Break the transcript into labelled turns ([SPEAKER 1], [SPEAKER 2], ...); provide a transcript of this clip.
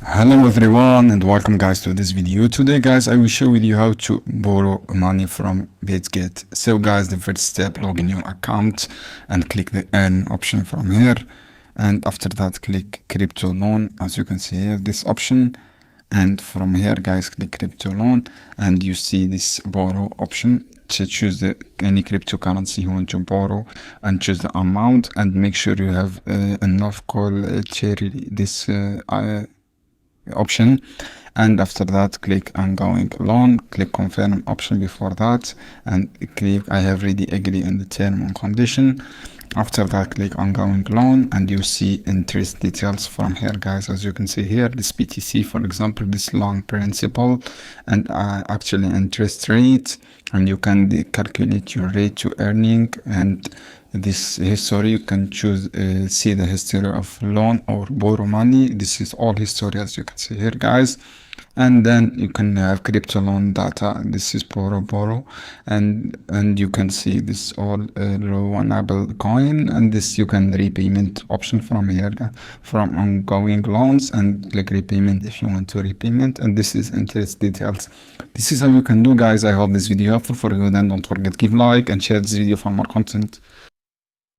[SPEAKER 1] Hello everyone and welcome guys to this video. Today guys I will show with you how to borrow money from Bitget. So guys, the first step, log in your account and click the earn option from here, and after that click crypto loan. As you can see here, this option, and from here guys click crypto loan and you see this borrow option. To choose any cryptocurrency you want to borrow and choose the amount, and make sure you have enough call cherry this option. And after that click ongoing loan, click confirm option before that, and click I have already agreed on the term and condition. After that click ongoing loan and you see interest details from here guys. As you can see here, this BTC, for example, this loan principal and actually interest rate, and you can calculate your rate to earning, and this history you can choose see the history of loan or borrow money. This is all history as you can see here guys. And then you can have crypto loan data. This is borrow, and you can see this all loanable coin, and this you can repayment option from here from ongoing loans, and click repayment if you want to repayment, and this is interest details. This is how you can do guys. I hope this video helpful for you. Then don't forget give like and share this video for more content.